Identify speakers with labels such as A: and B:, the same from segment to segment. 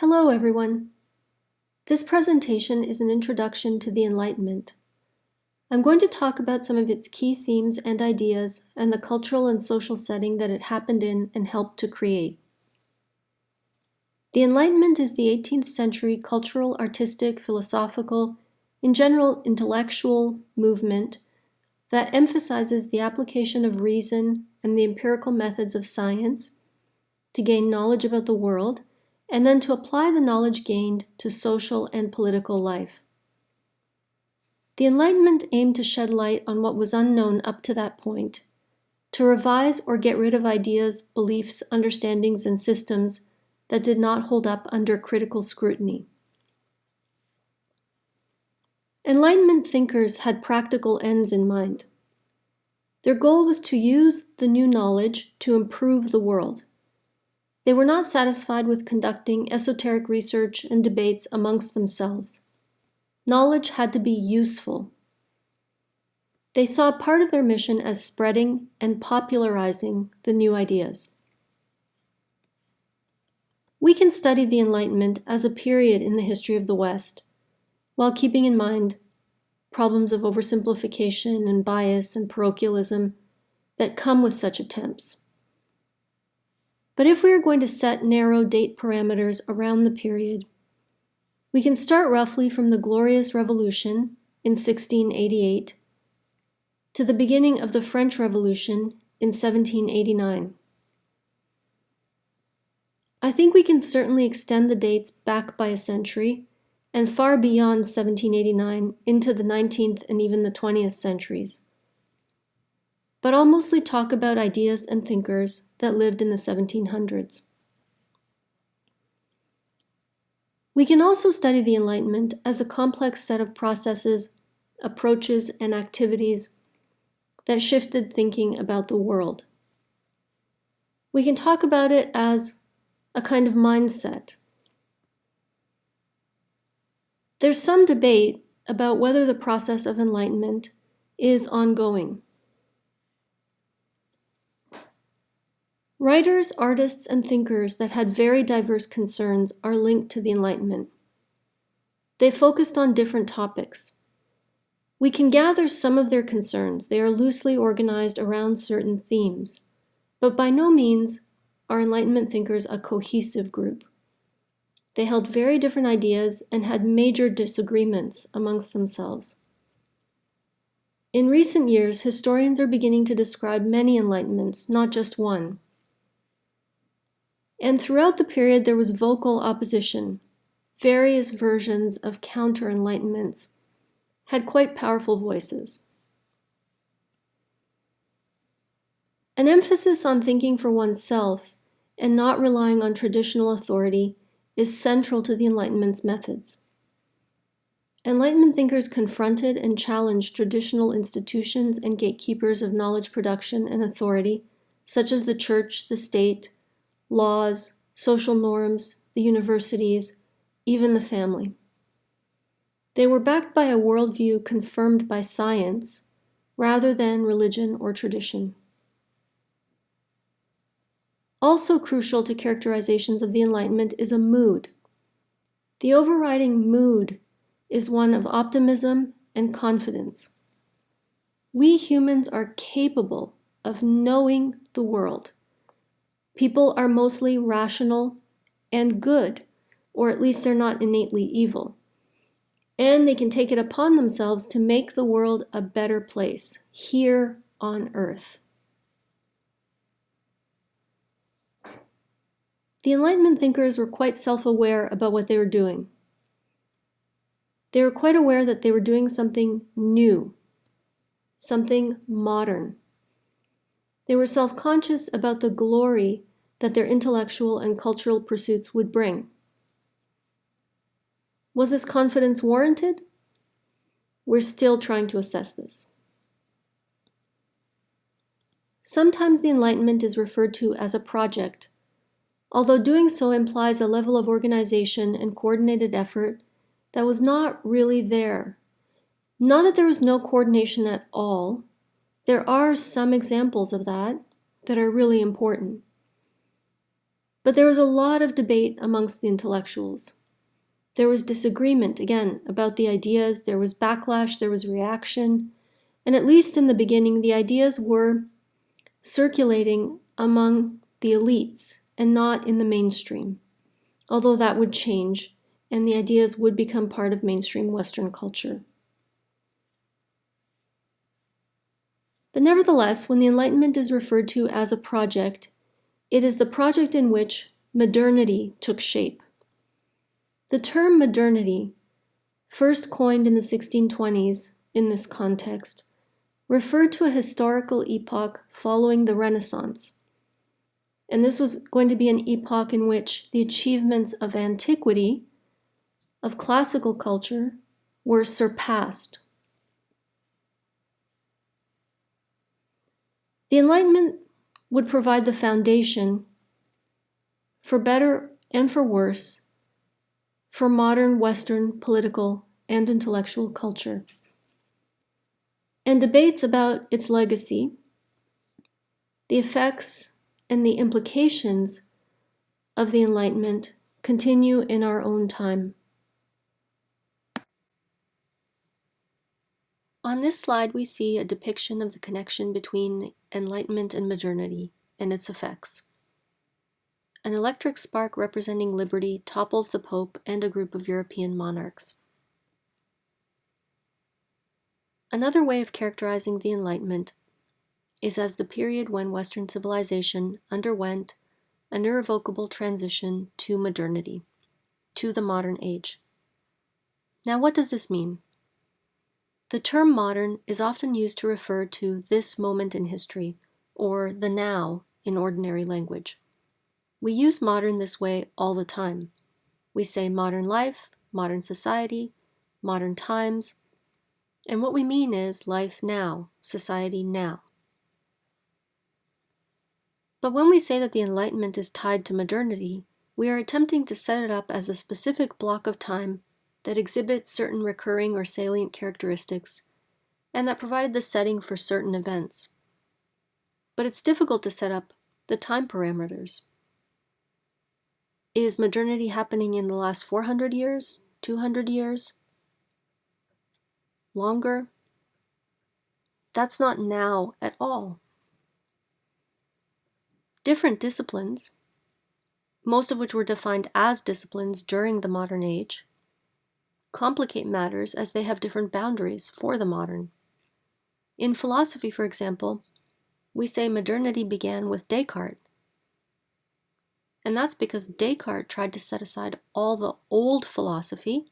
A: Hello, everyone. This presentation is an introduction to the Enlightenment. I'm going to talk about some of its key themes and ideas and the cultural and social setting that it happened in and helped to create. The Enlightenment is the 18th century cultural, artistic, philosophical, in general intellectual movement that emphasizes the application of reason and the empirical methods of science to gain knowledge about the world and then to apply the knowledge gained to social and political life. The Enlightenment aimed to shed light on what was unknown up to that point, to revise or get rid of ideas, beliefs, understandings, and systems that did not hold up under critical scrutiny. Enlightenment thinkers had practical ends in mind. Their goal was to use the new knowledge to improve the world. They were not satisfied with conducting esoteric research and debates amongst themselves. Knowledge had to be useful. They saw part of their mission as spreading and popularizing the new ideas. We can study the Enlightenment as a period in the history of the West, while keeping in mind problems of oversimplification and bias and parochialism that come with such attempts. But if we are going to set narrow date parameters around the period, we can start roughly from the Glorious Revolution in 1688 to the beginning of the French Revolution in 1789. I think we can certainly extend the dates back by a century and far beyond 1789 into the 19th and even the 20th centuries. But I'll mostly talk about ideas and thinkers that lived in the 1700s. We can also study the Enlightenment as a complex set of processes, approaches, and activities that shifted thinking about the world. We can talk about it as a kind of mindset. There's some debate about whether the process of enlightenment is ongoing. Writers, artists, and thinkers that had very diverse concerns are linked to the Enlightenment. They focused on different topics. We can gather some of their concerns. They are loosely organized around certain themes, but by no means are Enlightenment thinkers a cohesive group. They held very different ideas and had major disagreements amongst themselves. In recent years, historians are beginning to describe many Enlightenments, not just one. And throughout the period, there was vocal opposition. Various versions of counter-enlightenments had quite powerful voices. An emphasis on thinking for oneself and not relying on traditional authority is central to the Enlightenment's methods. Enlightenment thinkers confronted and challenged traditional institutions and gatekeepers of knowledge production and authority, such as the church, the state, laws, social norms, the universities, even the family. They were backed by a worldview confirmed by science rather than religion or tradition. Also crucial to characterizations of the Enlightenment is a mood. The overriding mood is one of optimism and confidence. We humans are capable of knowing the world. People are mostly rational and good, or at least they're not innately evil. And they can take it upon themselves to make the world a better place here on Earth. The Enlightenment thinkers were quite self-aware about what they were doing. They were quite aware that they were doing something new, something modern. They were self-conscious about the glory that their intellectual and cultural pursuits would bring. Was this confidence warranted? We're still trying to assess this. Sometimes the Enlightenment is referred to as a project, although doing so implies a level of organization and coordinated effort that was not really there. Not that there was no coordination at all. There are some examples of that are really important. But there was a lot of debate amongst the intellectuals. There was disagreement, again, about the ideas, there was backlash, there was reaction, and at least in the beginning, the ideas were circulating among the elites and not in the mainstream, although that would change, and the ideas would become part of mainstream Western culture. But nevertheless, when the Enlightenment is referred to as a project, it is the project in which modernity took shape. The term modernity, first coined in the 1620s in this context, referred to a historical epoch following the Renaissance. And this was going to be an epoch in which the achievements of antiquity, of classical culture, were surpassed. The Enlightenment would provide the foundation, for better and for worse, for modern Western political and intellectual culture. And debates about its legacy, the effects and the implications of the Enlightenment continue in our own time. On this slide, we see a depiction of the connection between Enlightenment and modernity and its effects. An electric spark representing liberty topples the Pope and a group of European monarchs. Another way of characterizing the Enlightenment is as the period when Western civilization underwent an irrevocable transition to modernity, to the modern age. Now, what does this mean? The term modern is often used to refer to this moment in history, or the now in ordinary language. We use modern this way all the time. We say modern life, modern society, modern times, and what we mean is life now, society now. But when we say that the Enlightenment is tied to modernity, we are attempting to set it up as a specific block of time that exhibits certain recurring or salient characteristics, and that provided the setting for certain events. But it's difficult to set up the time parameters. Is modernity happening in the last 400 years, 200 years, longer? That's not now at all. Different disciplines, most of which were defined as disciplines during the modern age, complicate matters as they have different boundaries for the modern. In philosophy, for example, we say modernity began with Descartes. And that's because Descartes tried to set aside all the old philosophy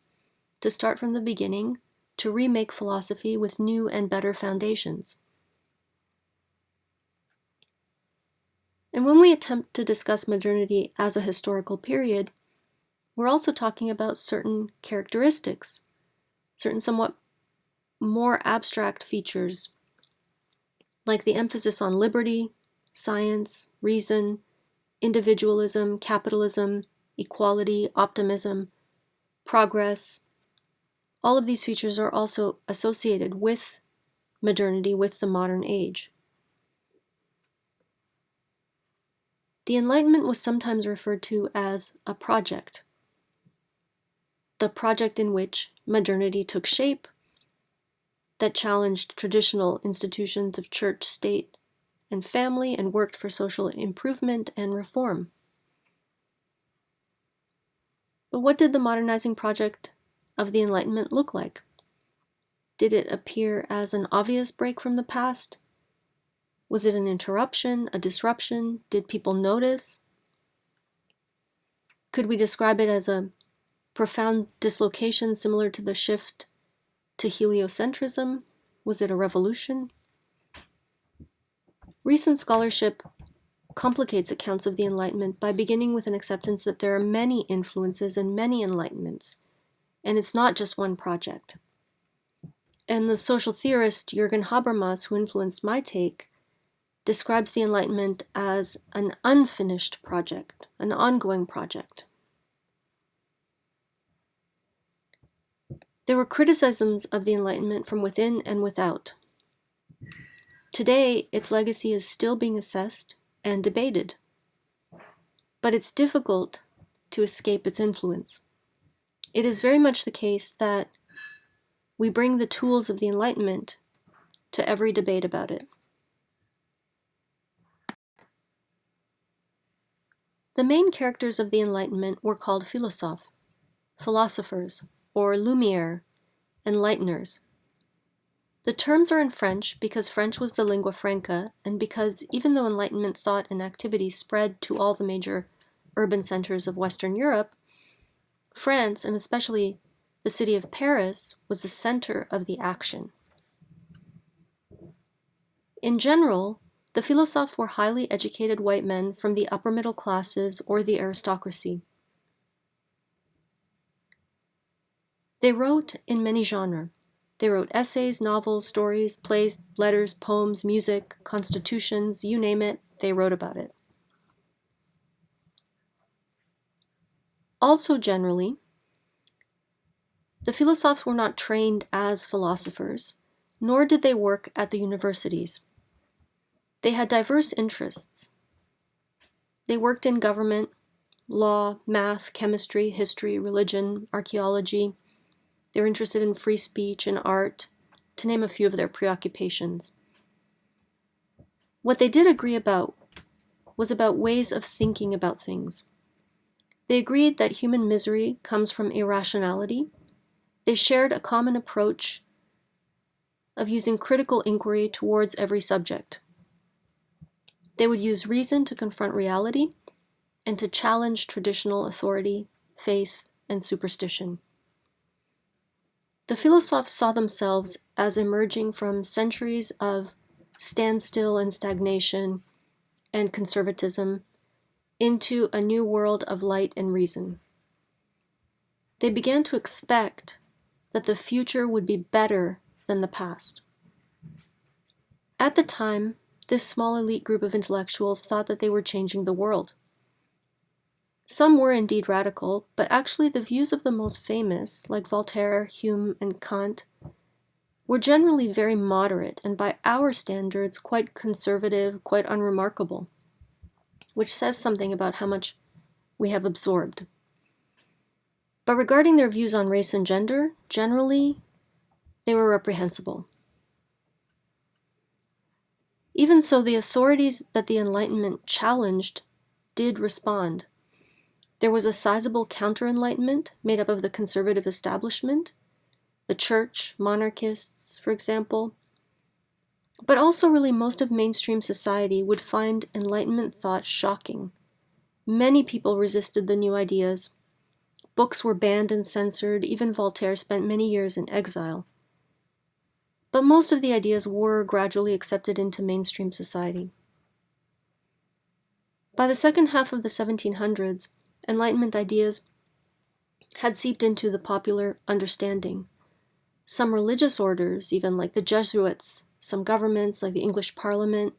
A: to start from the beginning to remake philosophy with new and better foundations. And when we attempt to discuss modernity as a historical period, we're also talking about certain characteristics, certain somewhat more abstract features, like the emphasis on liberty, science, reason, individualism, capitalism, equality, optimism, progress. All of these features are also associated with modernity, with the modern age. The Enlightenment was sometimes referred to as a project, the project in which modernity took shape, that challenged traditional institutions of church, state, and family, and worked for social improvement and reform. But what did the modernizing project of the Enlightenment look like? Did it appear as an obvious break from the past? Was it an interruption, a disruption? Did people notice? Could we describe it as a profound dislocation similar to the shift to heliocentrism? Was it a revolution? Recent scholarship complicates accounts of the Enlightenment by beginning with an acceptance that there are many influences and many enlightenments, and it's not just one project. And the social theorist Jürgen Habermas, who influenced my take, describes the Enlightenment as an unfinished project, an ongoing project. There were criticisms of the Enlightenment from within and without. Today, its legacy is still being assessed and debated. but it's difficult to escape its influence. It is very much the case that we bring the tools of the Enlightenment to every debate about it. The main characters of the Enlightenment were called philosophes, philosophers, or Lumière, enlighteners. The terms are in French because French was the lingua franca, and because even though Enlightenment thought and activity spread to all the major urban centers of Western Europe, France, and especially the city of Paris, was the center of the action. In general, the philosophes were highly educated white men from the upper middle classes or the aristocracy. They wrote in many genres. They wrote essays, novels, stories, plays, letters, poems, music, constitutions, you name it, they wrote about it. Also generally, the philosophes were not trained as philosophers, nor did they work at the universities. They had diverse interests. They worked in government, law, math, chemistry, history, religion, archaeology. They were interested in free speech and art, to name a few of their preoccupations. What they did agree about was about ways of thinking about things. They agreed that human misery comes from irrationality. They shared a common approach of using critical inquiry towards every subject. They would use reason to confront reality and to challenge traditional authority, faith, and superstition. The philosophes saw themselves as emerging from centuries of standstill and stagnation and conservatism into a new world of light and reason. They began to expect that the future would be better than the past. At the time, this small elite group of intellectuals thought that they were changing the world. Some were indeed radical, but actually the views of the most famous, like Voltaire, Hume, and Kant, were generally very moderate and by our standards quite conservative, quite unremarkable, which says something about how much we have absorbed. But regarding their views on race and gender, generally, they were reprehensible. Even so, the authorities that the Enlightenment challenged did respond. There was a sizable counter-Enlightenment made up of the conservative establishment, the church, monarchists, for example. But also really most of mainstream society would find Enlightenment thought shocking. Many people resisted the new ideas. Books were banned and censored. Even Voltaire spent many years in exile. But most of the ideas were gradually accepted into mainstream society. By the second half of the 1700s, Enlightenment ideas had seeped into the popular understanding. Some religious orders, even like the Jesuits, some governments like the English Parliament,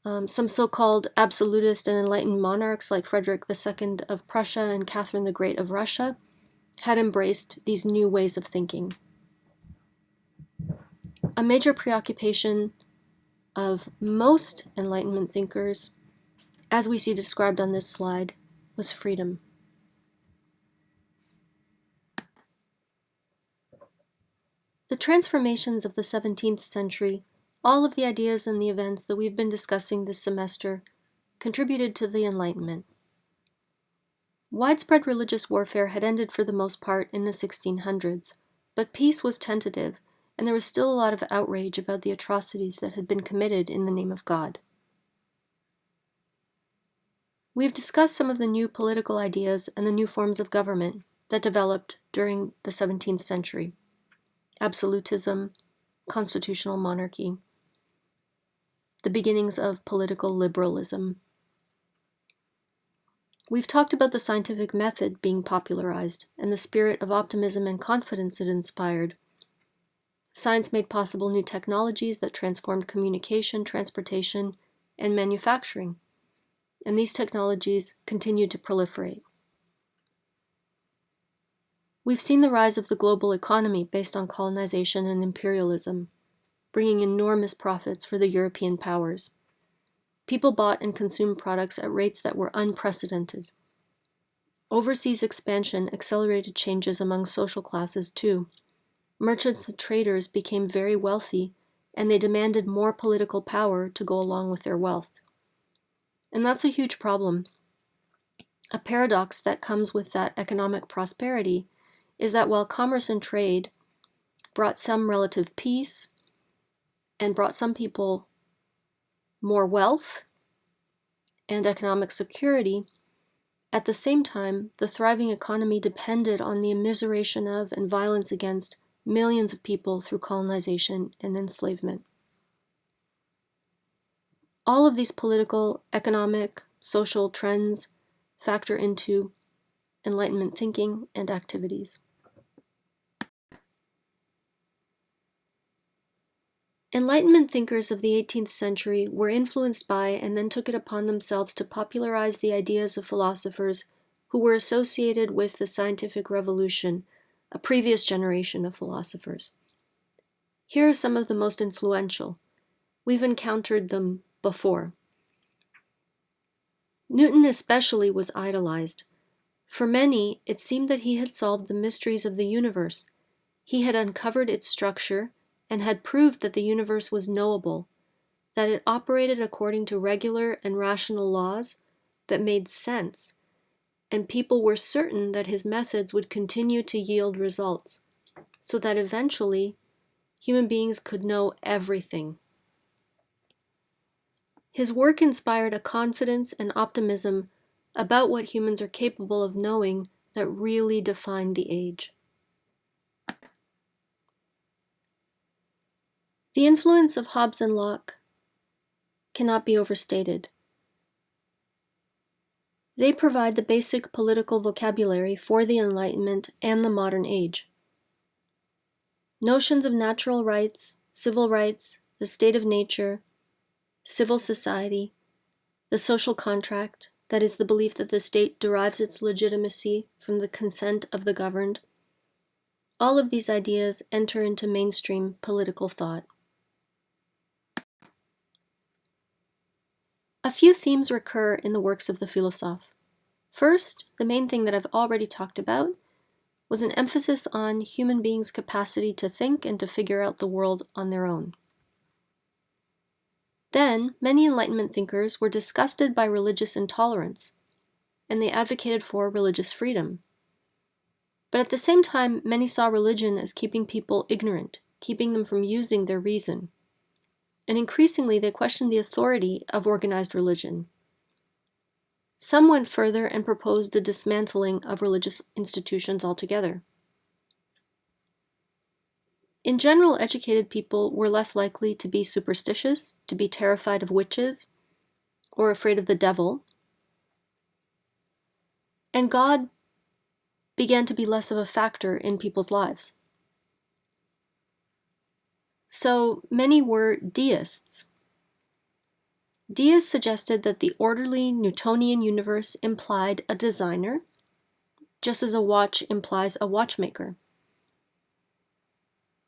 A: some so-called absolutist and enlightened monarchs like Frederick II of Prussia and Catherine the Great of Russia, had embraced these new ways of thinking. A major preoccupation of most Enlightenment thinkers, as we see described on this slide, was freedom. The transformations of the 17th century, all of the ideas and the events that we've been discussing this semester, contributed to the Enlightenment. Widespread religious warfare had ended for the most part in the 1600s, but peace was tentative, and there was still a lot of outrage about the atrocities that had been committed in the name of God. We've discussed some of the new political ideas and the new forms of government that developed during the 17th century. Absolutism, constitutional monarchy, the beginnings of political liberalism. We've talked about the scientific method being popularized and the spirit of optimism and confidence it inspired. Science made possible new technologies that transformed communication, transportation, and manufacturing, and these technologies continued to proliferate. We've seen the rise of the global economy based on colonization and imperialism, bringing enormous profits for the European powers. People bought and consumed products at rates that were unprecedented. Overseas expansion accelerated changes among social classes too. Merchants and traders became very wealthy, and they demanded more political power to go along with their wealth. And that's a huge problem. A paradox that comes with that economic prosperity is that while commerce and trade brought some relative peace and brought some people more wealth and economic security, at the same time, the thriving economy depended on the immiseration of and violence against millions of people through colonization and enslavement. All of these political, economic, social trends factor into Enlightenment thinking and activities. Enlightenment thinkers of the 18th century were influenced by and then took it upon themselves to popularize the ideas of philosophers who were associated with the scientific revolution, a previous generation of philosophers. Here are some of the most influential. We've encountered them before. Newton especially was idolized. For many, it seemed that he had solved the mysteries of the universe. He had uncovered its structure and had proved that the universe was knowable, that it operated according to regular and rational laws that made sense, and people were certain that his methods would continue to yield results, so that eventually human beings could know everything. His work inspired a confidence and optimism about what humans are capable of knowing that really defined the age. The influence of Hobbes and Locke cannot be overstated. They provide the basic political vocabulary for the Enlightenment and the modern age. Notions of natural rights, civil rights, the state of nature, civil society, the social contract, that is the belief that the state derives its legitimacy from the consent of the governed. All of these ideas enter into mainstream political thought. A few themes recur in the works of the philosophe. First, the main thing that I've already talked about was an emphasis on human beings' capacity to think and to figure out the world on their own. Then, many Enlightenment thinkers were disgusted by religious intolerance, and they advocated for religious freedom. But at the same time, many saw religion as keeping people ignorant, keeping them from using their reason. And increasingly, they questioned the authority of organized religion. Some went further and proposed the dismantling of religious institutions altogether. In general, educated people were less likely to be superstitious, to be terrified of witches, or afraid of the devil. And God began to be less of a factor in people's lives. So many were deists. Deists suggested that the orderly Newtonian universe implied a designer, just as a watch implies a watchmaker.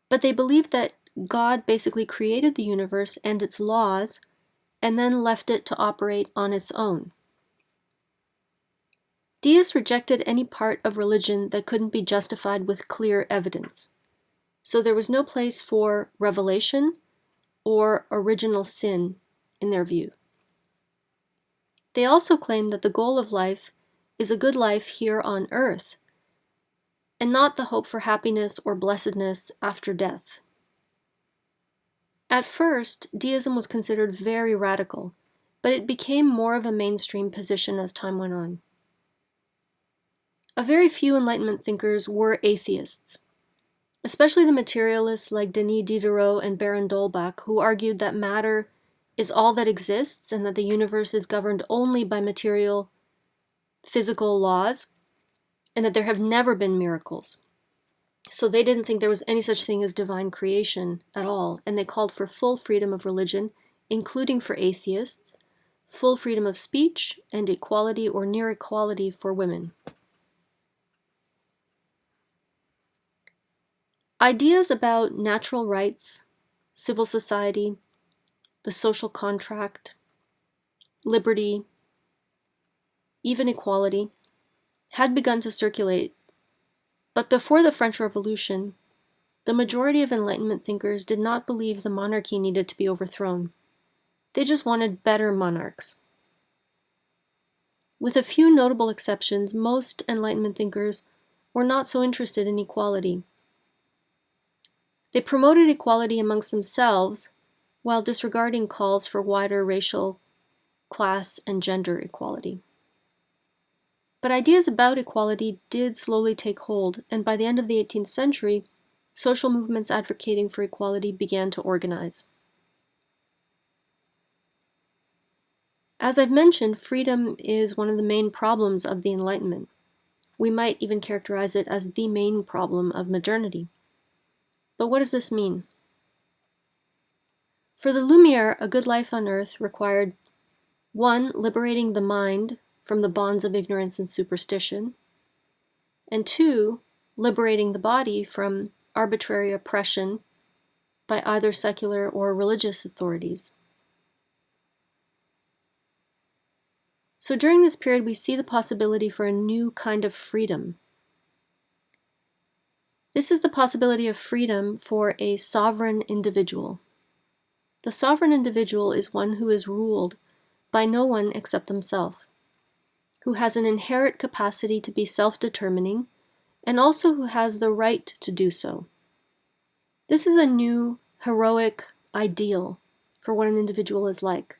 A: But they believed that God basically created the universe and its laws, and then left it to operate on its own. Deists rejected any part of religion that couldn't be justified with clear evidence. So there was no place for revelation or original sin in their view. They also claimed that the goal of life is a good life here on earth, and not the hope for happiness or blessedness after death. At first, deism was considered very radical, but it became more of a mainstream position as time went on. A very few Enlightenment thinkers were atheists, especially the materialists like Denis Diderot and Baron d'Holbach, who argued that matter is all that exists and that the universe is governed only by material, physical laws, and that there have never been miracles. So they didn't think there was any such thing as divine creation at all, and they called for full freedom of religion, including for atheists, full freedom of speech, and equality or near equality for women. Ideas about natural rights, civil society, the social contract, liberty, even equality, had begun to circulate, but before the French Revolution, the majority of Enlightenment thinkers did not believe the monarchy needed to be overthrown. They just wanted better monarchs. With a few notable exceptions, most Enlightenment thinkers were not so interested in equality. They promoted equality amongst themselves while disregarding calls for wider racial, class, and gender equality. But ideas about equality did slowly take hold, and by the end of the 18th century, social movements advocating for equality began to organize. As I've mentioned, freedom is one of the main problems of the Enlightenment. We might even characterize it as the main problem of modernity. But what does this mean? For the Lumiere, a good life on earth required 1. Liberating the mind from the bonds of ignorance and superstition, and 2. Liberating the body from arbitrary oppression by either secular or religious authorities. So during this period, we see the possibility for a new kind of freedom. This is the possibility of freedom for a sovereign individual. The sovereign individual is one who is ruled by no one except themselves, who has an inherent capacity to be self-determining, and also who has the right to do so. This is a new, heroic ideal for what an individual is like,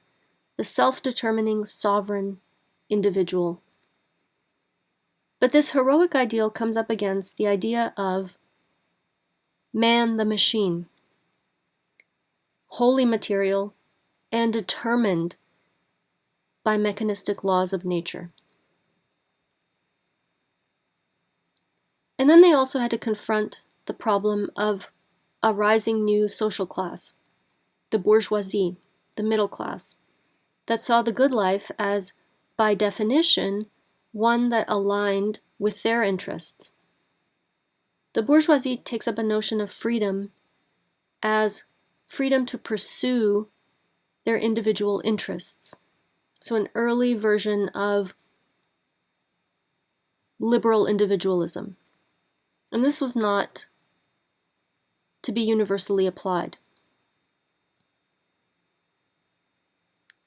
A: the self-determining, sovereign individual. But this heroic ideal comes up against the idea of man the machine, wholly material and determined by mechanistic laws of nature. And then they also had to confront the problem of a rising new social class, the bourgeoisie, the middle class, that saw the good life as, by definition, one that aligned with their interests. The bourgeoisie takes up a notion of freedom as freedom to pursue their individual interests. So an early version of liberal individualism. And this was not to be universally applied.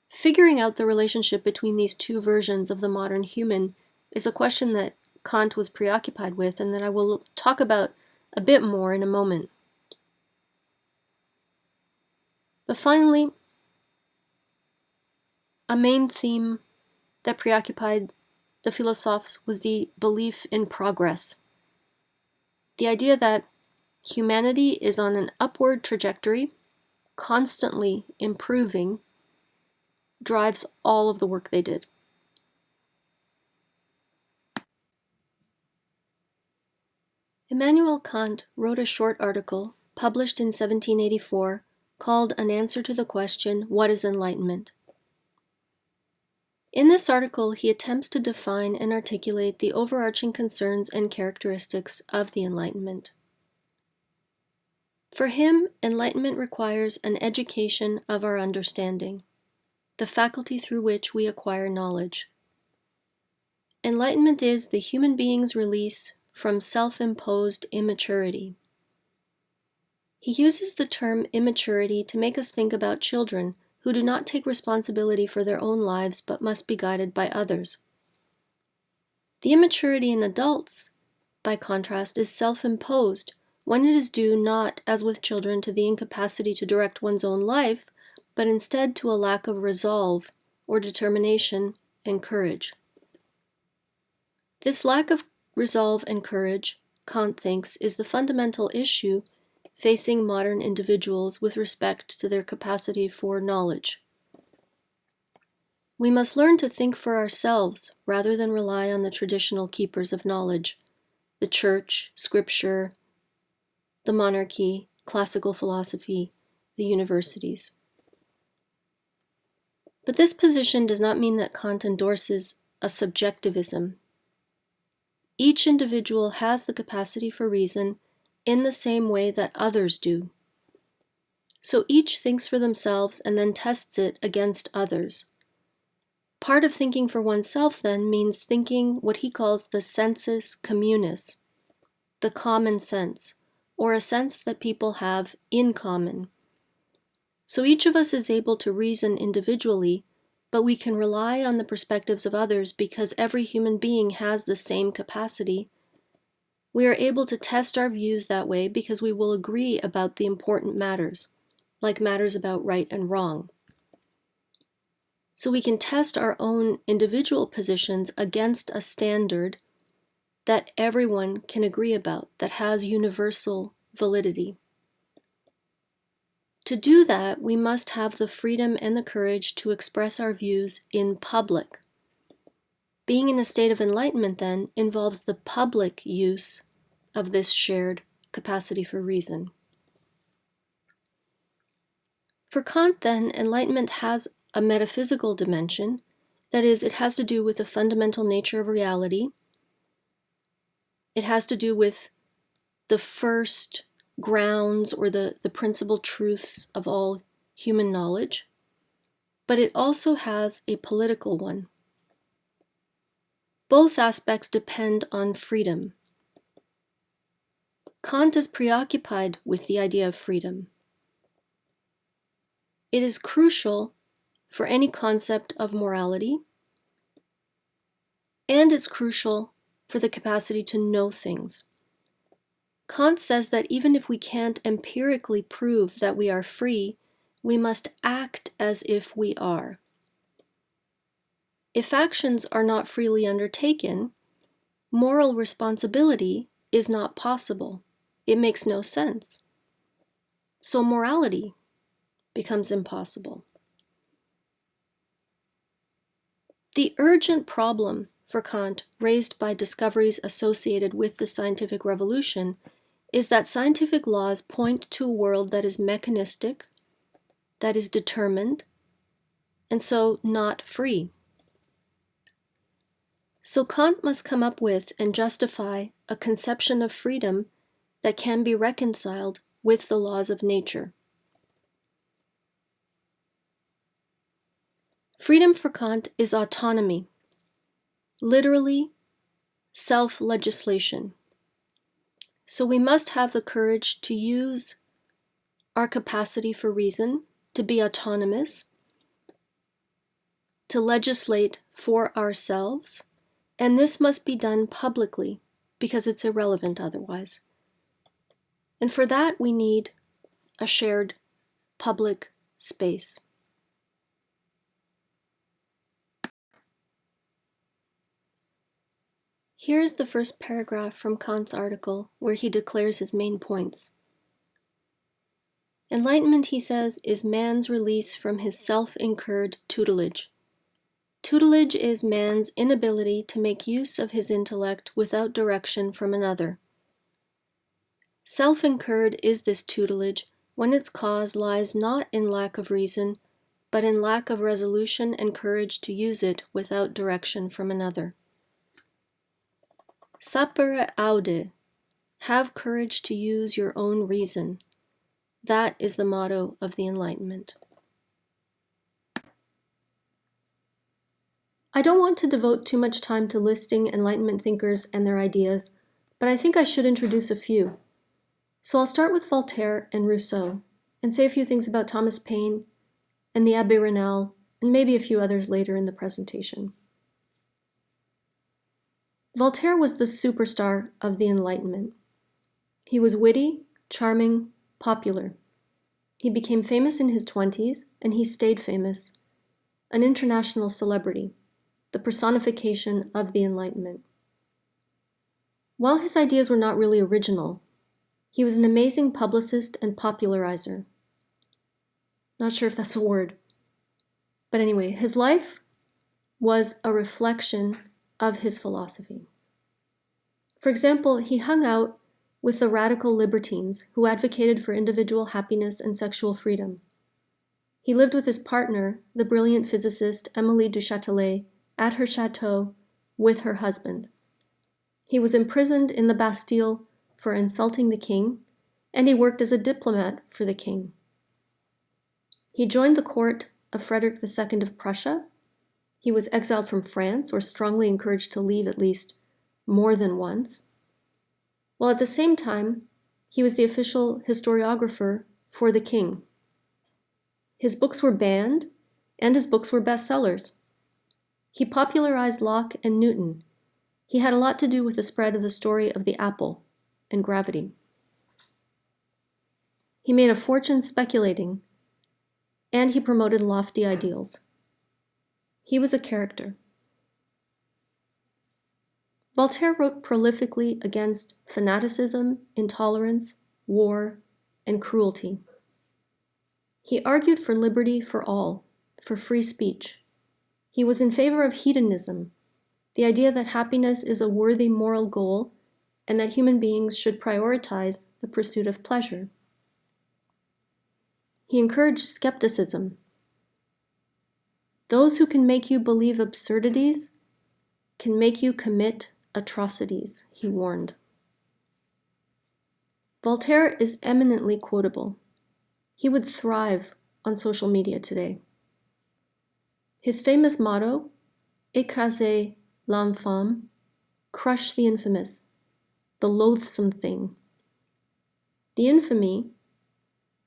A: Figuring out the relationship between these two versions of the modern human is a question that Kant was preoccupied with and that I will talk about a bit more in a moment. But finally, a main theme that preoccupied the philosophes was the belief in progress. The idea that humanity is on an upward trajectory, constantly improving, drives all of the work they did. Immanuel Kant wrote a short article published in 1784 called An Answer to the Question, What is Enlightenment? In this article, he attempts to define and articulate the overarching concerns and characteristics of the Enlightenment. For him, enlightenment requires an education of our understanding, the faculty through which we acquire knowledge. Enlightenment is the human being's release from self-imposed immaturity. He uses the term immaturity to make us think about children who do not take responsibility for their own lives but must be guided by others. The immaturity in adults, by contrast, is self-imposed when it is due not, as with children, to the incapacity to direct one's own life, but instead to a lack of resolve or determination and courage. This lack of resolve and courage, Kant thinks, is the fundamental issue facing modern individuals with respect to their capacity for knowledge. We must learn to think for ourselves rather than rely on the traditional keepers of knowledge, the church, scripture, the monarchy, classical philosophy, the universities. But this position does not mean that Kant endorses a subjectivism. Each individual has the capacity for reason in the same way that others do. So each thinks for themselves and then tests it against others. Part of thinking for oneself, then, means thinking what he calls the sensus communis, the common sense, or a sense that people have in common. So each of us is able to reason individually, but we can rely on the perspectives of others because every human being has the same capacity. We are able to test our views that way because we will agree about the important matters, like matters about right and wrong. So we can test our own individual positions against a standard that everyone can agree about, that has universal validity. To do that, we must have the freedom and the courage to express our views in public. Being in a state of enlightenment, then, involves the public use of this shared capacity for reason. For Kant, then, enlightenment has a metaphysical dimension. That is, it has to do with the fundamental nature of reality. It has to do with the first grounds or the principal truths of all human knowledge. But it also has a political one. Both aspects depend on freedom. Kant is preoccupied with the idea of freedom. It is crucial for any concept of morality, and it's crucial for the capacity to know things. Kant says that even if we can't empirically prove that we are free, we must act as if we are. If actions are not freely undertaken, moral responsibility is not possible. It makes no sense. So morality becomes impossible. The urgent problem for Kant raised by discoveries associated with the scientific revolution is that scientific laws point to a world that is mechanistic, that is determined, and so not free. So Kant must come up with and justify a conception of freedom that can be reconciled with the laws of nature. Freedom for Kant is autonomy, literally self-legislation. So we must have the courage to use our capacity for reason, to be autonomous, to legislate for ourselves, and this must be done publicly because it's irrelevant otherwise. And for that we need a shared public space. Here's the first paragraph from Kant's article where he declares his main points. Enlightenment, he says, is man's release from his self-incurred tutelage. Tutelage is man's inability to make use of his intellect without direction from another. Self-incurred is this tutelage when its cause lies not in lack of reason, but in lack of resolution and courage to use it without direction from another. Sapere aude, have courage to use your own reason. That is the motto of the Enlightenment. I don't want to devote too much time to listing Enlightenment thinkers and their ideas, but I think I should introduce a few. So I'll start with Voltaire and Rousseau, and say a few things about Thomas Paine and the Abbé Raynal, and maybe a few others later in the presentation. Voltaire was the superstar of the Enlightenment. He was witty, charming, popular. He became famous in his 20s, and he stayed famous, an international celebrity, the personification of the Enlightenment. While his ideas were not really original, he was an amazing publicist and popularizer. Not sure if that's a word. But anyway, his life was a reflection of his philosophy. For example, he hung out with the radical libertines who advocated for individual happiness and sexual freedom. He lived with his partner, the brilliant physicist Émilie du Châtelet, at her chateau with her husband. He was imprisoned in the Bastille for insulting the king, and he worked as a diplomat for the king. He joined the court of Frederick II of Prussia. He was exiled from France or strongly encouraged to leave at least more than once, while at the same time, he was the official historiographer for the king. His books were banned, and his books were bestsellers. He popularized Locke and Newton. He had a lot to do with the spread of the story of the apple and gravity. He made a fortune speculating, and he promoted lofty ideals. He was a character. Voltaire wrote prolifically against fanaticism, intolerance, war, and cruelty. He argued for liberty for all, for free speech. He was in favor of hedonism, the idea that happiness is a worthy moral goal and that human beings should prioritize the pursuit of pleasure. He encouraged skepticism. Those who can make you believe absurdities can make you commit atrocities, he warned. Voltaire is eminently quotable. He would thrive on social media today. His famous motto, écraser l'infâme, crush the infamous, the loathsome thing. The infamy,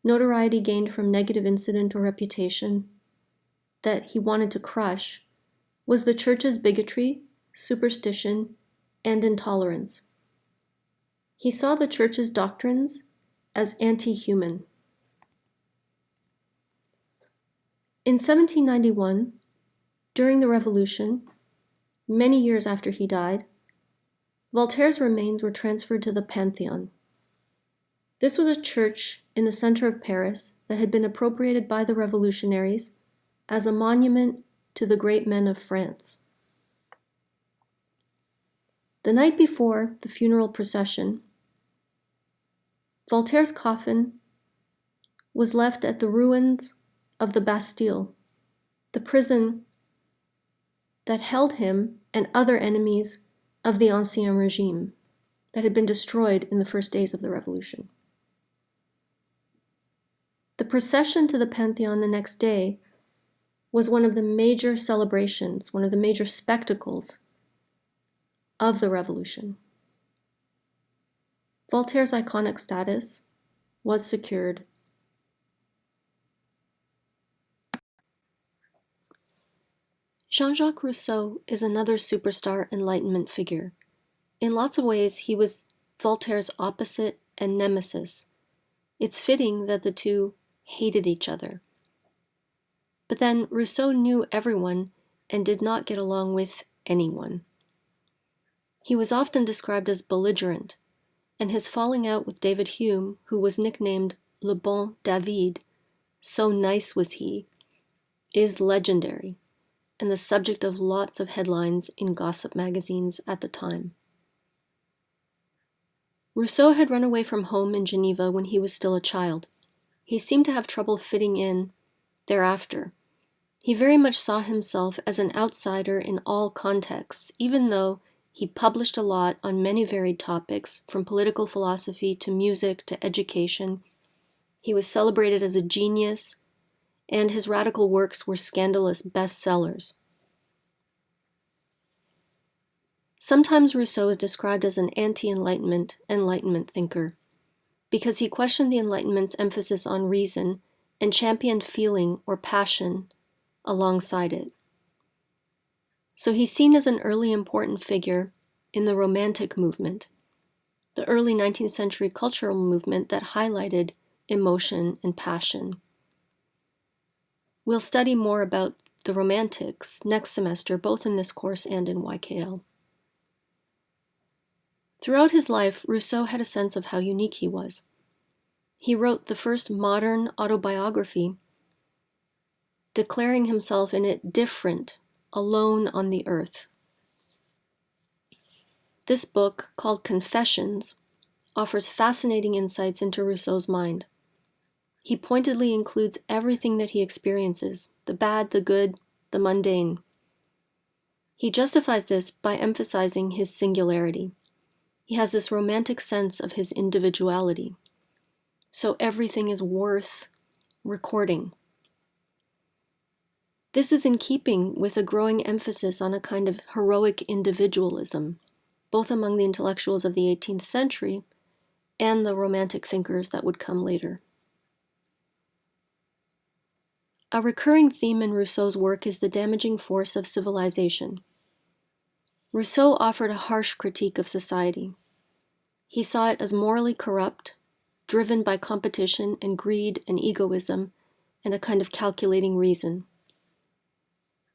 A: notoriety gained from negative incident or reputation that he wanted to crush, was the church's bigotry, superstition, and intolerance. He saw the church's doctrines as anti-human. In 1791, during the Revolution, many years after he died, Voltaire's remains were transferred to the Pantheon. This was a church in the center of Paris that had been appropriated by the revolutionaries as a monument to the great men of France. The night before the funeral procession, Voltaire's coffin was left at the ruins of the Bastille, the prison that held him and other enemies of the Ancien Regime that had been destroyed in the first days of the Revolution. The procession to the Pantheon the next day was one of the major celebrations, one of the major spectacles of the Revolution. Voltaire's iconic status was secured. Jean-Jacques Rousseau is another superstar Enlightenment figure. In lots of ways, he was Voltaire's opposite and nemesis. It's fitting that the two hated each other. But then Rousseau knew everyone and did not get along with anyone. He was often described as belligerent, and his falling out with David Hume, who was nicknamed Le Bon David, so nice was he, is legendary, and the subject of lots of headlines in gossip magazines at the time. Rousseau had run away from home in Geneva when he was still a child. He seemed to have trouble fitting in thereafter. He very much saw himself as an outsider in all contexts, even though he published a lot on many varied topics, from political philosophy to music to education. He was celebrated as a genius, and his radical works were scandalous bestsellers. Sometimes Rousseau is described as an anti-Enlightenment Enlightenment thinker, because he questioned the Enlightenment's emphasis on reason and championed feeling or passion alongside it. So he's seen as an early important figure in the Romantic movement, the early 19th century cultural movement that highlighted emotion and passion. We'll study more about the Romantics next semester, both in this course and in YKL. Throughout his life, Rousseau had a sense of how unique he was. He wrote the first modern autobiography, declaring himself in it different, alone on the earth. This book, called Confessions, offers fascinating insights into Rousseau's mind. He pointedly includes everything that he experiences, the bad, the good, the mundane. He justifies this by emphasizing his singularity. He has this romantic sense of his individuality. So everything is worth recording. This is in keeping with a growing emphasis on a kind of heroic individualism, both among the intellectuals of the 18th century and the Romantic thinkers that would come later. A recurring theme in Rousseau's work is the damaging force of civilization. Rousseau offered a harsh critique of society. He saw it as morally corrupt, driven by competition and greed and egoism and a kind of calculating reason.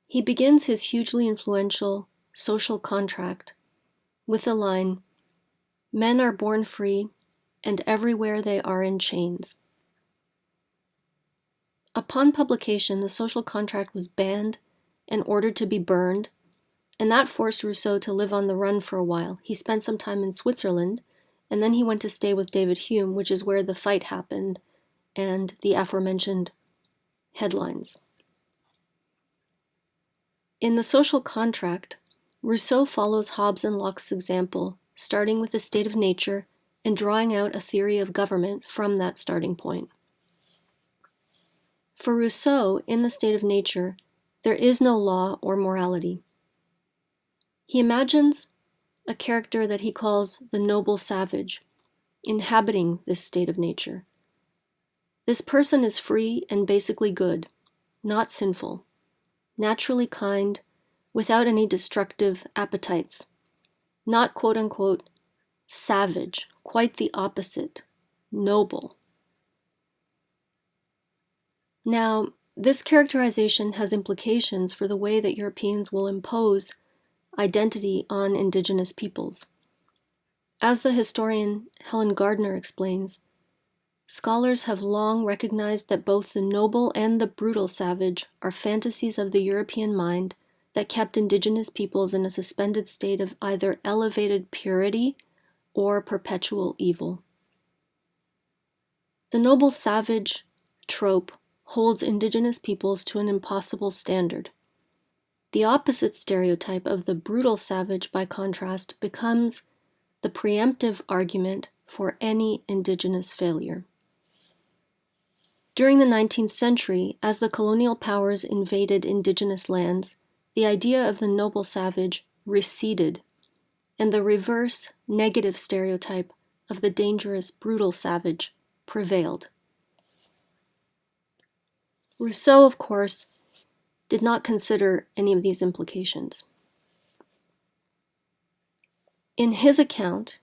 A: He begins his hugely influential Social Contract with the line, "Men are born free, and everywhere they are in chains." Upon publication, the Social Contract was banned and ordered to be burned, and that forced Rousseau to live on the run for a while. He spent some time in Switzerland, and then he went to stay with David Hume, which is where the fight happened and the aforementioned headlines. In the Social Contract, Rousseau follows Hobbes and Locke's example, starting with the state of nature and drawing out a theory of government from that starting point. For Rousseau, in the state of nature, there is no law or morality. He imagines a character that he calls the noble savage, inhabiting this state of nature. This person is free and basically good, not sinful, naturally kind, without any destructive appetites, not quote-unquote savage, quite the opposite, noble. Now, this characterization has implications for the way that Europeans will impose identity on indigenous peoples. As the historian Helen Gardner explains, scholars have long recognized that both the noble and the brutal savage are fantasies of the European mind that kept indigenous peoples in a suspended state of either elevated purity or perpetual evil. The noble savage trope holds indigenous peoples to an impossible standard. The opposite stereotype of the brutal savage, by contrast, becomes the preemptive argument for any indigenous failure. During the 19th century, as the colonial powers invaded indigenous lands, the idea of the noble savage receded, and the reverse, negative stereotype of the dangerous, brutal savage prevailed. Rousseau, of course, did not consider any of these implications. In his account,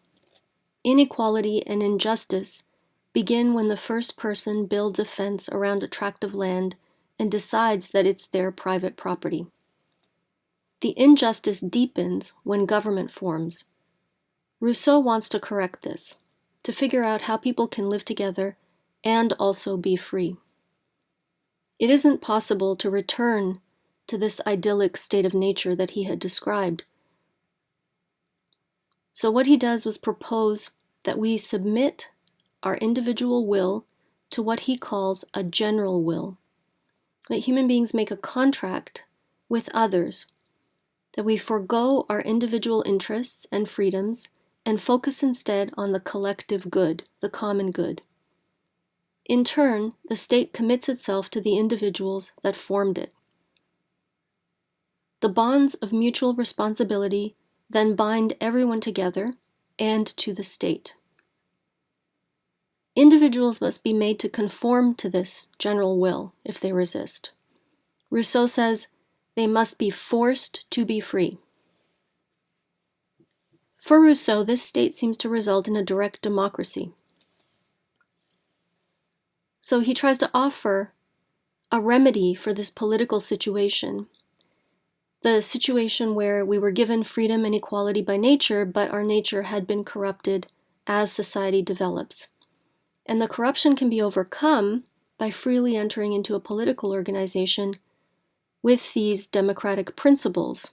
A: inequality and injustice begin when the first person builds a fence around a tract of land and decides that it's their private property. The injustice deepens when government forms. Rousseau wants to correct this, to figure out how people can live together and also be free. It isn't possible to return to this idyllic state of nature that he had described. So what he does was propose that we submit our individual will to what he calls a general will, that human beings make a contract with others, that we forego our individual interests and freedoms and focus instead on the collective good, the common good. In turn, the state commits itself to the individuals that formed it. The bonds of mutual responsibility then bind everyone together and to the state. Individuals must be made to conform to this general will if they resist. Rousseau says they must be forced to be free. For Rousseau, this state seems to result in a direct democracy. So he tries to offer a remedy for this political situation, the situation where we were given freedom and equality by nature, but our nature had been corrupted as society develops. And the corruption can be overcome by freely entering into a political organization with these democratic principles.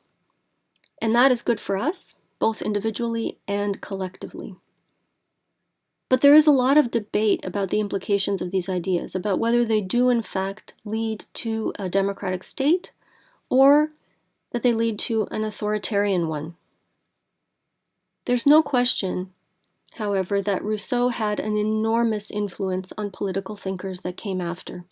A: And that is good for us, both individually and collectively. But there is a lot of debate about the implications of these ideas, about whether they do in fact lead to a democratic state or that they lead to an authoritarian one. There's no question, however, that Rousseau had an enormous influence on political thinkers that came after.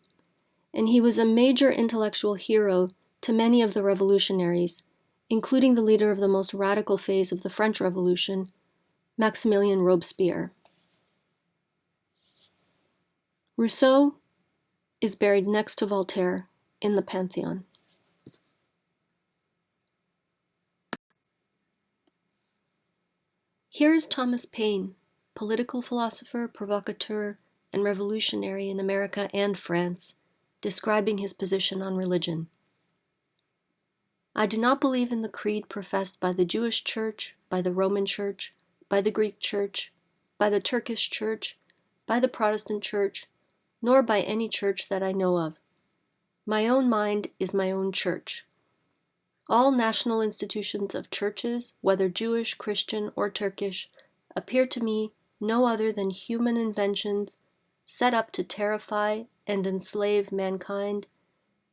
A: and he was a major intellectual hero to many of the revolutionaries, including the leader of the most radical phase of the French Revolution, Maximilien Robespierre. Rousseau is buried next to Voltaire in the Pantheon. Here is Thomas Paine, political philosopher, provocateur, and revolutionary in America and France, describing his position on religion. I do not believe in the creed professed by the Jewish Church, by the Roman Church, by the Greek Church, by the Turkish Church, by the Protestant Church, nor by any church that I know of. My own mind is my own church. All national institutions of churches, whether Jewish, Christian, or Turkish, appear to me no other than human inventions set up to terrify and enslave mankind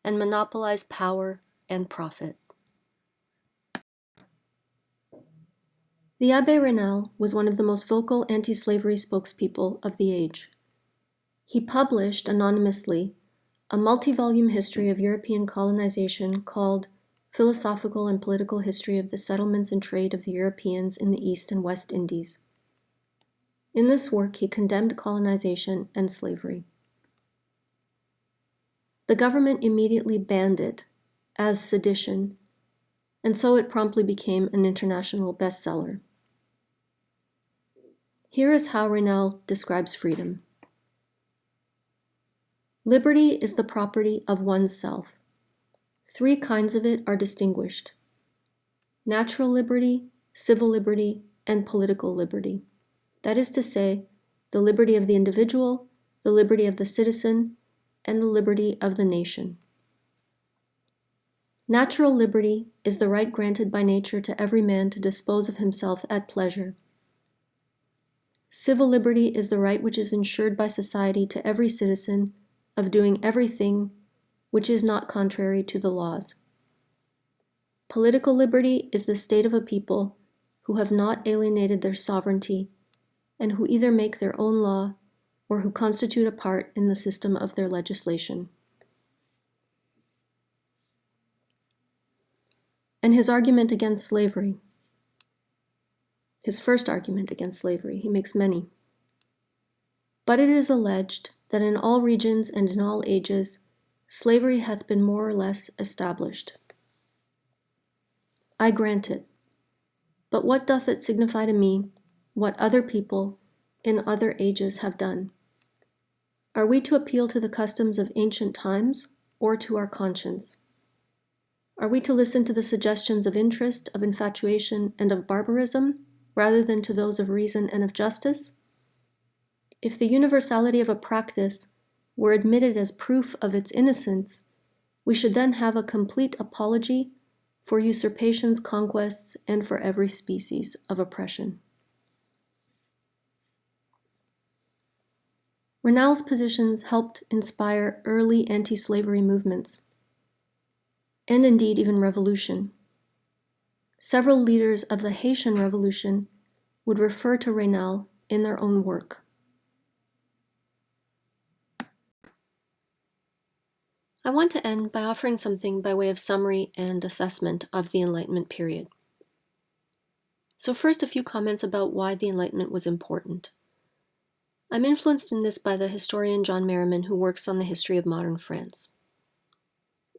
A: and monopolize power and profit. The Abbé Raynal was one of the most vocal anti-slavery spokespeople of the age. He published anonymously a multi-volume history of European colonization called Philosophical and Political History of the Settlements and Trade of the Europeans in the East and West Indies. In this work, he condemned colonization and slavery. The government immediately banned it as sedition, and so it promptly became an international bestseller. Here is how Raynal describes freedom. Liberty is the property of oneself. Three kinds of it are distinguished: natural liberty, civil liberty, and political liberty. That is to say, the liberty of the individual, the liberty of the citizen, and the liberty of the nation. Natural liberty is the right granted by nature to every man to dispose of himself at pleasure. Civil liberty is the right which is ensured by society to every citizen of doing everything which is not contrary to the laws. Political liberty is the state of a people who have not alienated their sovereignty and who either make their own law or who constitute a part in the system of their legislation. And his argument against slavery, his first argument against slavery, he makes many. But it is alleged that in all regions and in all ages, slavery hath been more or less established. I grant it. But what doth it signify to me what other people in other ages have done? Are we to appeal to the customs of ancient times or to our conscience? Are we to listen to the suggestions of interest, of infatuation, and of barbarism, rather than to those of reason and of justice? If the universality of a practice were admitted as proof of its innocence, we should then have a complete apology for usurpations, conquests, and for every species of oppression. Raynal's positions helped inspire early anti-slavery movements, and indeed even revolution. Several leaders of the Haitian Revolution would refer to Raynal in their own work. I want to end by offering something by way of summary and assessment of the Enlightenment period. So first, a few comments about why the Enlightenment was important. I'm influenced in this by the historian John Merriman, who works on the history of modern France.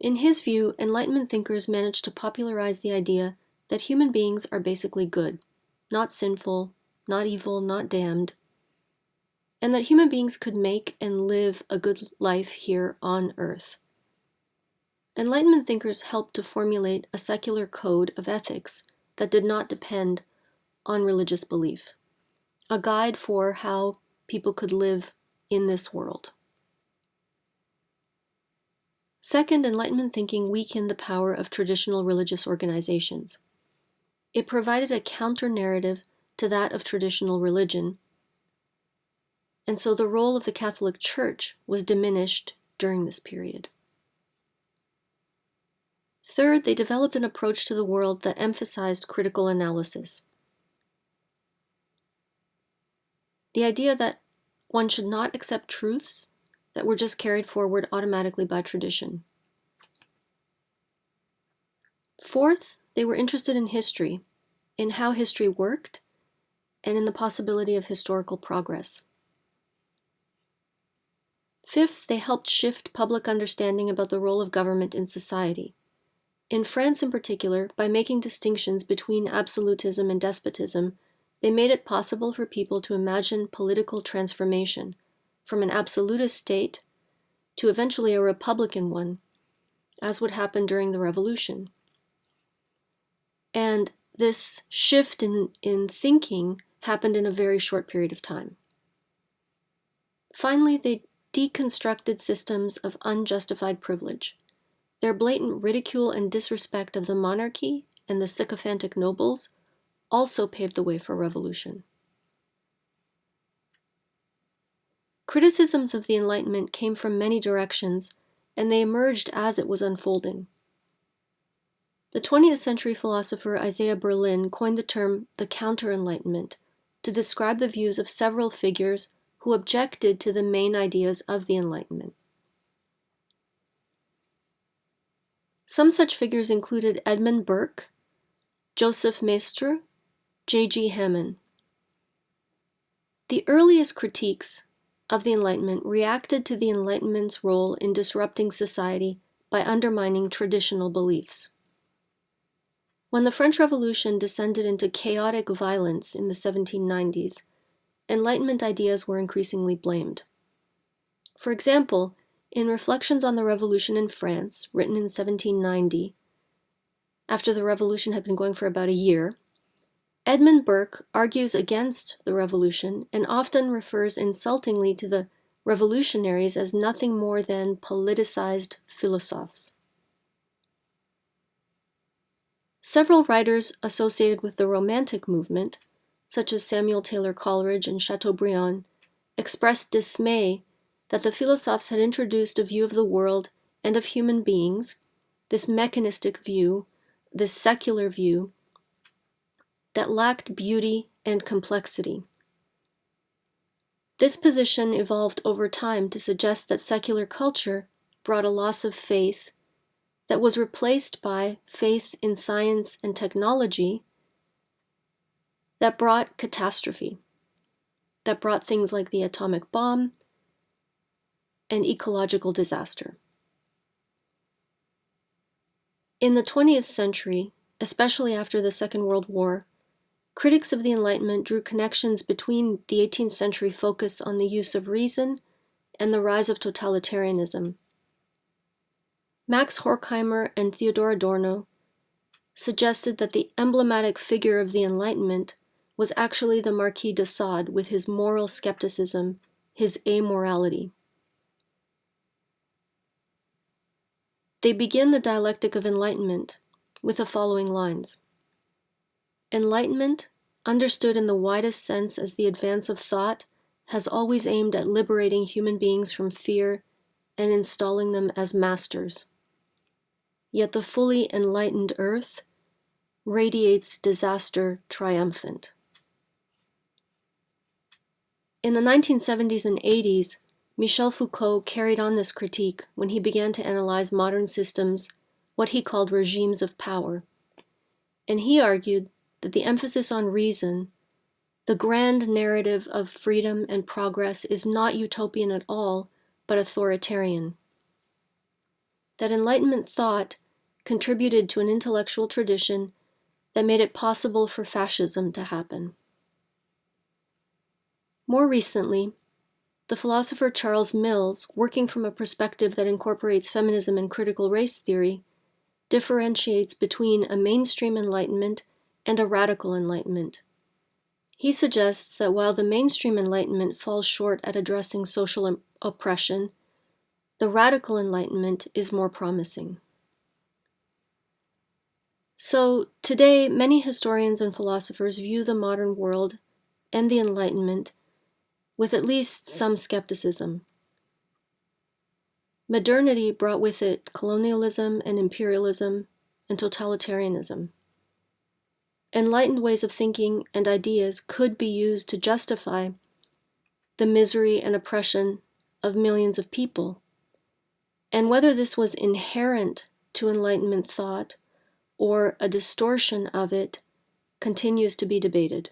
A: In his view, Enlightenment thinkers managed to popularize the idea that human beings are basically good, not sinful, not evil, not damned, and that human beings could make and live a good life here on earth. Enlightenment thinkers helped to formulate a secular code of ethics that did not depend on religious belief, a guide for how people could live in this world. Second, Enlightenment thinking weakened the power of traditional religious organizations. It provided a counter-narrative to that of traditional religion, and so the role of the Catholic Church was diminished during this period. Third, they developed an approach to the world that emphasized critical analysis. The idea that one should not accept truths that were just carried forward automatically by tradition. Fourth, they were interested in history, in how history worked, and in the possibility of historical progress. Fifth, they helped shift public understanding about the role of government in society. In France in particular, by making distinctions between absolutism and despotism, they made it possible for people to imagine political transformation from an absolutist state to eventually a republican one, as would happen during the Revolution. And this shift in thinking happened in a very short period of time. Finally, they deconstructed systems of unjustified privilege. Their blatant ridicule and disrespect of the monarchy and the sycophantic nobles also paved the way for revolution. Criticisms of the Enlightenment came from many directions, and they emerged as it was unfolding. The 20th century philosopher Isaiah Berlin coined the term the counter-Enlightenment to describe the views of several figures who objected to the main ideas of the Enlightenment. Some such figures included Edmund Burke, Joseph Maistre, J.G. Hammond. The earliest critiques of the Enlightenment reacted to the Enlightenment's role in disrupting society by undermining traditional beliefs. When the French Revolution descended into chaotic violence in the 1790s, Enlightenment ideas were increasingly blamed. For example, in Reflections on the Revolution in France, written in 1790, after the revolution had been going for about a year, Edmund Burke argues against the revolution and often refers insultingly to the revolutionaries as nothing more than politicized philosophes. Several writers associated with the Romantic movement, such as Samuel Taylor Coleridge and Chateaubriand, expressed dismay that the philosophes had introduced a view of the world and of human beings, this mechanistic view, this secular view, that lacked beauty and complexity. This position evolved over time to suggest that secular culture brought a loss of faith that was replaced by faith in science and technology that brought catastrophe, that brought things like the atomic bomb and ecological disaster. In the 20th century, especially after the Second World War, critics of the Enlightenment drew connections between the 18th century focus on the use of reason and the rise of totalitarianism. Max Horkheimer and Theodor Adorno suggested that the emblematic figure of the Enlightenment was actually the Marquis de Sade with his moral skepticism, his amorality. They begin the dialectic of enlightenment with the following lines. Enlightenment, understood in the widest sense as the advance of thought, has always aimed at liberating human beings from fear and installing them as masters. Yet the fully enlightened earth radiates disaster triumphant. In the 1970s and 80s, Michel Foucault carried on this critique when he began to analyze modern systems, what he called regimes of power. And he argued that the emphasis on reason, the grand narrative of freedom and progress, is not utopian at all, but authoritarian. That Enlightenment thought contributed to an intellectual tradition that made it possible for fascism to happen. More recently, the philosopher Charles Mills, working from a perspective that incorporates feminism and critical race theory, differentiates between a mainstream Enlightenment and a radical Enlightenment. He suggests that while the mainstream Enlightenment falls short at addressing social oppression, the radical Enlightenment is more promising. So, today, many historians and philosophers view the modern world and the Enlightenment with at least some skepticism. Modernity brought with it colonialism and imperialism and totalitarianism. Enlightened ways of thinking and ideas could be used to justify the misery and oppression of millions of people. And whether this was inherent to Enlightenment thought or a distortion of it continues to be debated.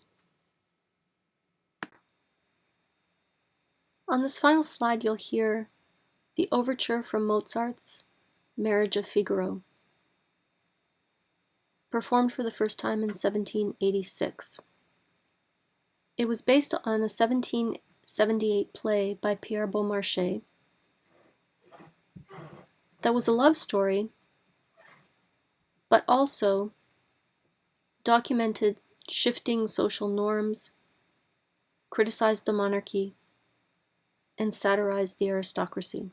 A: On this final slide, you'll hear the overture from Mozart's Marriage of Figaro, performed for the first time in 1786. It was based on a 1778 play by Pierre Beaumarchais that was a love story, but also documented shifting social norms, criticized the monarchy, and satirized the aristocracy.